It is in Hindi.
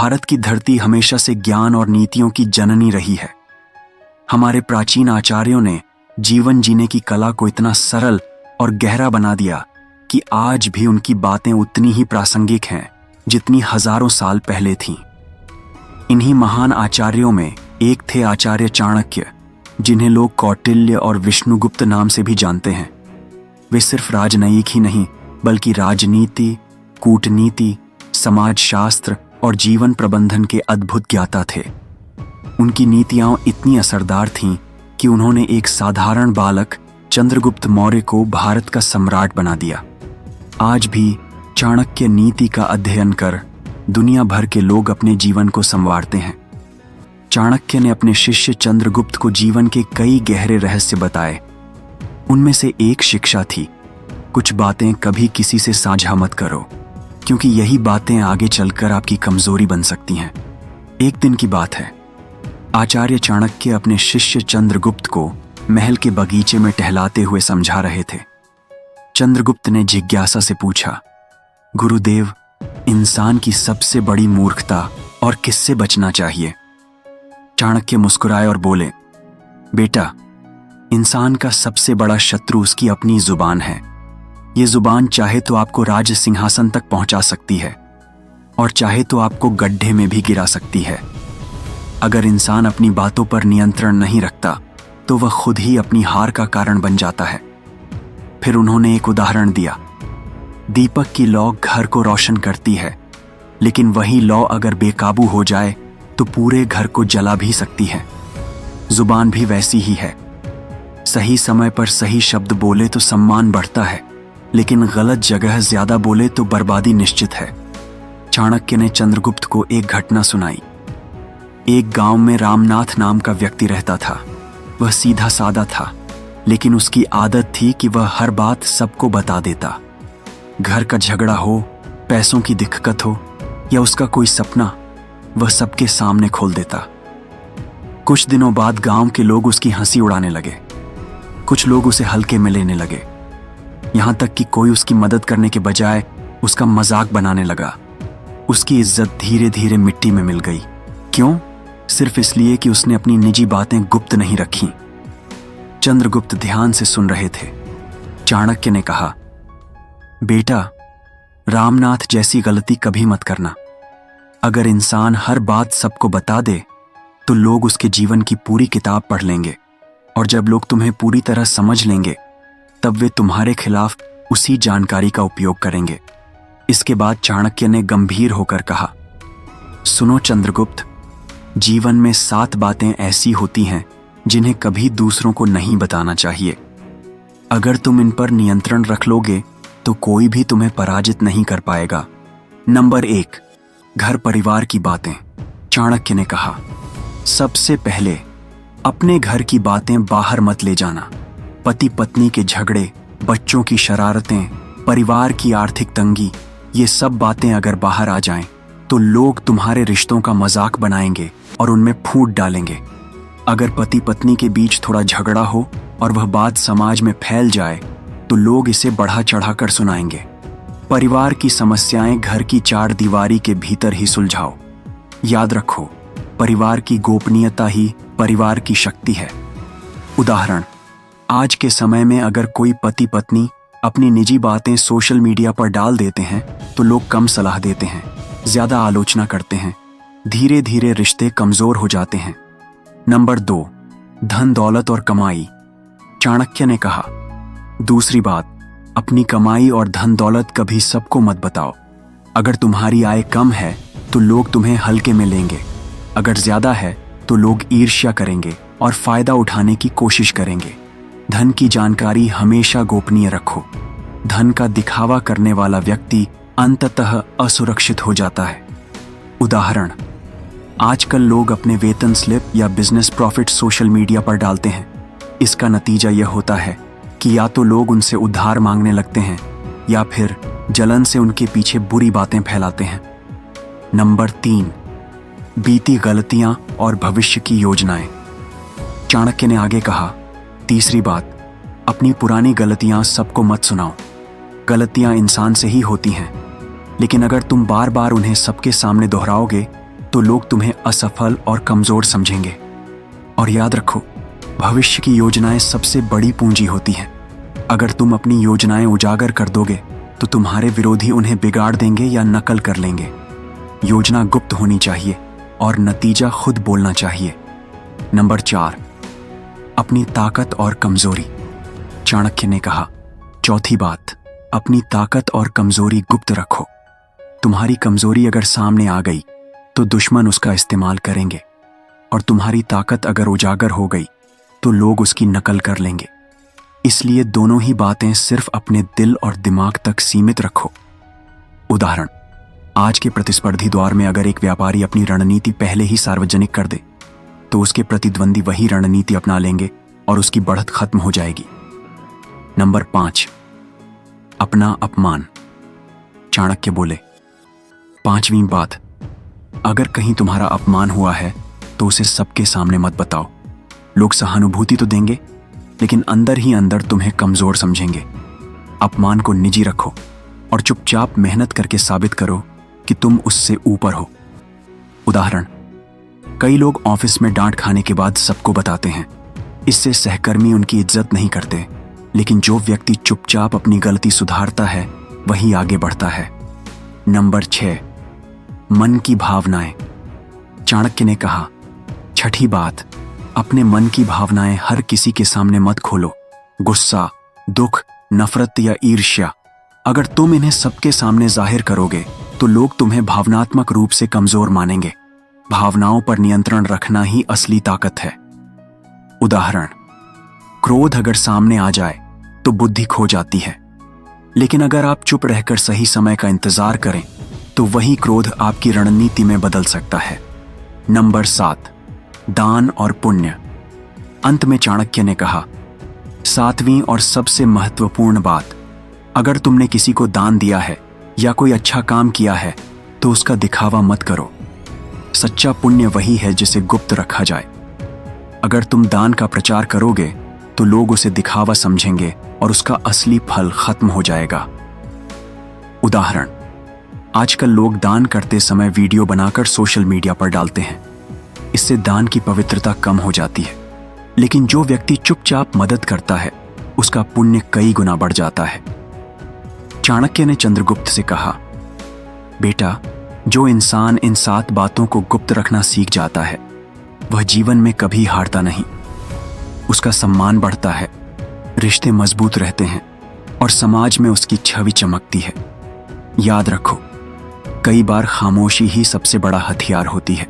भारत की धरती हमेशा से ज्ञान और नीतियों की जननी रही है। हमारे प्राचीन आचार्यों ने जीवन जीने की कला को इतना सरल और गहरा बना दिया कि आज भी उनकी बातें उतनी ही प्रासंगिक हैं जितनी हजारों साल पहले थीं। इन्हीं महान आचार्यों में एक थे आचार्य चाणक्य, जिन्हें लोग कौटिल्य और विष्णुगुप्त नाम से भी जानते हैं। वे सिर्फ राजनयिक ही नहीं बल्कि राजनीति, कूटनीति, समाजशास्त्र और जीवन प्रबंधन के अद्भुत ज्ञाता थे। उनकी नीतियां इतनी असरदार थीं कि उन्होंने एक साधारण बालक चंद्रगुप्त मौर्य को भारत का सम्राट बना दिया। आज भी चाणक्य नीति का अध्ययन कर दुनिया भर के लोग अपने जीवन को संवारते हैं। चाणक्य ने अपने शिष्य चंद्रगुप्त को जीवन के कई गहरे रहस्य बताए। उनमें से एक शिक्षा थी, कुछ बातें कभी किसी से साझा मत करो, क्योंकि यही बातें आगे चलकर आपकी कमजोरी बन सकती हैं। एक दिन की बात है, आचार्य चाणक्य अपने शिष्य चंद्रगुप्त को महल के बगीचे में टहलाते हुए समझा रहे थे। चंद्रगुप्त ने जिज्ञासा से पूछा, गुरुदेव, इंसान की सबसे बड़ी मूर्खता और किससे बचना चाहिए? चाणक्य मुस्कुराए और बोले, बेटा, इंसान का सबसे बड़ा शत्रु उसकी अपनी जुबान है। ये जुबान चाहे तो आपको राज सिंहासन तक पहुंचा सकती है और चाहे तो आपको गड्ढे में भी गिरा सकती है। अगर इंसान अपनी बातों पर नियंत्रण नहीं रखता तो वह खुद ही अपनी हार का कारण बन जाता है। फिर उन्होंने एक उदाहरण दिया, दीपक की लौ घर को रोशन करती है, लेकिन वही लौ अगर बेकाबू हो जाए तो पूरे घर को जला भी सकती है। जुबान भी वैसी ही है। सही समय पर सही शब्द बोले तो सम्मान बढ़ता है, लेकिन गलत जगह ज्यादा बोले तो बर्बादी निश्चित है। चाणक्य ने चंद्रगुप्त को एक घटना सुनाई। एक गांव में रामनाथ नाम का व्यक्ति रहता था। वह सीधा सादा था, लेकिन उसकी आदत थी कि वह हर बात सबको बता देता। घर का झगड़ा हो, पैसों की दिक्कत हो या उसका कोई सपना, वह सबके सामने खोल देता। कुछ दिनों बाद गांव के लोग उसकी हंसी उड़ाने लगे। कुछ लोग उसे हल्के में लेने लगे, यहां तक कि कोई उसकी मदद करने के बजाय उसका मजाक बनाने लगा। उसकी इज्जत धीरे धीरे मिट्टी में मिल गई। क्यों? सिर्फ इसलिए कि उसने अपनी निजी बातें गुप्त नहीं रखीं। चंद्रगुप्त ध्यान से सुन रहे थे। चाणक्य ने कहा, बेटा, रामनाथ जैसी गलती कभी मत करना। अगर इंसान हर बात सबको बता दे तो लोग उसके जीवन की पूरी किताब पढ़ लेंगे, और जब लोग तुम्हें पूरी तरह समझ लेंगे तब वे तुम्हारे खिलाफ उसी जानकारी का उपयोग करेंगे। इसके बाद चाणक्य ने गंभीर होकर कहा, सुनो चंद्रगुप्त, जीवन में 7 बातें ऐसी होती हैं जिन्हें कभी दूसरों को नहीं बताना चाहिए। अगर तुम इन पर नियंत्रण रख लोगे तो कोई भी तुम्हें पराजित नहीं कर पाएगा। नंबर 1, घर परिवार की बातें। चाणक्य ने कहा, सबसे पहले अपने घर की बातें बाहर मत ले जाना। पति पत्नी के झगड़े, बच्चों की शरारतें, परिवार की आर्थिक तंगी, ये सब बातें अगर बाहर आ जाएं तो लोग तुम्हारे रिश्तों का मजाक बनाएंगे और उनमें फूट डालेंगे। अगर पति पत्नी के बीच थोड़ा झगड़ा हो और वह बात समाज में फैल जाए तो लोग इसे बढ़ा चढ़ाकर सुनाएंगे। परिवार की समस्याएं घर की 4 दीवारी के भीतर ही सुलझाओ। याद रखो, परिवार की गोपनीयता ही परिवार की शक्ति है। उदाहरण, आज के समय में अगर कोई पति पत्नी अपनी निजी बातें सोशल मीडिया पर डाल देते हैं तो लोग कम सलाह देते हैं, ज्यादा आलोचना करते हैं। धीरे धीरे रिश्ते कमजोर हो जाते हैं। नंबर 2, धन दौलत और कमाई। चाणक्य ने कहा, दूसरी बात, अपनी कमाई और धन दौलत कभी सबको मत बताओ। अगर तुम्हारी आय कम है तो लोग तुम्हें हल्के में लेंगे। अगर ज्यादा है तो लोग ईर्ष्या करेंगे और फायदा उठाने की कोशिश करेंगे। धन की जानकारी हमेशा गोपनीय रखो। धन का दिखावा करने वाला व्यक्ति अंततः असुरक्षित हो जाता है। उदाहरण, आजकल लोग अपने वेतन स्लिप या बिजनेस प्रॉफिट सोशल मीडिया पर डालते हैं। इसका नतीजा यह होता है कि या तो लोग उनसे उधार मांगने लगते हैं या फिर जलन से उनके पीछे बुरी बातें फैलाते हैं। नंबर 3, बीती गलतियां और भविष्य की योजनाएं। चाणक्य ने आगे कहा, तीसरी बात, अपनी पुरानी गलतियां सबको मत सुनाओ। गलतियां इंसान से ही होती हैं, लेकिन अगर तुम बार बार उन्हें सबके सामने दोहराओगे तो लोग तुम्हें असफल और कमजोर समझेंगे। और याद रखो, भविष्य की योजनाएं सबसे बड़ी पूंजी होती हैं। अगर तुम अपनी योजनाएं उजागर कर दोगे तो तुम्हारे विरोधी उन्हें बिगाड़ देंगे या नकल कर लेंगे। योजना गुप्त होनी चाहिए और नतीजा खुद बोलना चाहिए। नंबर 4, अपनी ताकत और कमजोरी। चाणक्य ने कहा, चौथी बात, अपनी ताकत और कमजोरी गुप्त रखो। तुम्हारी कमजोरी अगर सामने आ गई तो दुश्मन उसका इस्तेमाल करेंगे, और तुम्हारी ताकत अगर उजागर हो गई तो लोग उसकी नकल कर लेंगे। इसलिए दोनों ही बातें सिर्फ अपने दिल और दिमाग तक सीमित रखो। उदाहरण, आज के प्रतिस्पर्धी दौर में अगर एक व्यापारी अपनी रणनीति पहले ही सार्वजनिक कर दे तो उसके प्रतिद्वंदी वही रणनीति अपना लेंगे और उसकी बढ़त खत्म हो जाएगी। नंबर 5, अपना अपमान। चाणक्य बोले, 5वीं बात, अगर कहीं तुम्हारा अपमान हुआ है तो उसे सबके सामने मत बताओ। लोग सहानुभूति तो देंगे, लेकिन अंदर ही अंदर तुम्हें कमजोर समझेंगे। अपमान को निजी रखो और चुपचाप मेहनत करके साबित करो कि तुम उससे ऊपर हो। उदाहरण, कई लोग ऑफिस में डांट खाने के बाद सबको बताते हैं। इससे सहकर्मी उनकी इज्जत नहीं करते, लेकिन जो व्यक्ति चुपचाप अपनी गलती सुधारता है वही आगे बढ़ता है। नंबर 6, मन की भावनाएं। चाणक्य ने कहा, छठी बात, अपने मन की भावनाएं हर किसी के सामने मत खोलो। गुस्सा, दुख, नफरत या ईर्ष्या, अगर तुम इन्हें सबके सामने जाहिर करोगे तो लोग तुम्हें भावनात्मक रूप से कमजोर मानेंगे। भावनाओं पर नियंत्रण रखना ही असली ताकत है। उदाहरण, क्रोध अगर सामने आ जाए तो बुद्धि खो जाती है, लेकिन अगर आप चुप रहकर सही समय का इंतजार करें तो वही क्रोध आपकी रणनीति में बदल सकता है। नंबर 7, दान और पुण्य। अंत में चाणक्य ने कहा, 7वीं और सबसे महत्वपूर्ण बात, अगर तुमने किसी को दान दिया है या कोई अच्छा काम किया है तो उसका दिखावा मत करो। सच्चा पुण्य वही है जिसे गुप्त रखा जाए। अगर तुम दान का प्रचार करोगे तो लोग उसे दिखावा समझेंगे और उसका असली फल खत्म हो जाएगा। उदाहरण, आजकल लोग दान करते समय वीडियो बनाकर सोशल मीडिया पर डालते हैं। इससे दान की पवित्रता कम हो जाती है, लेकिन जो व्यक्ति चुपचाप मदद करता है उसका पुण्य कई गुना बढ़ जाता है। चाणक्य ने चंद्रगुप्त से कहा, बेटा, जो इंसान इन 7 बातों को गुप्त रखना सीख जाता है वह जीवन में कभी हारता नहीं। उसका सम्मान बढ़ता है, रिश्ते मजबूत रहते हैं और समाज में उसकी छवि चमकती है। याद रखो, कई बार खामोशी ही सबसे बड़ा हथियार होती है।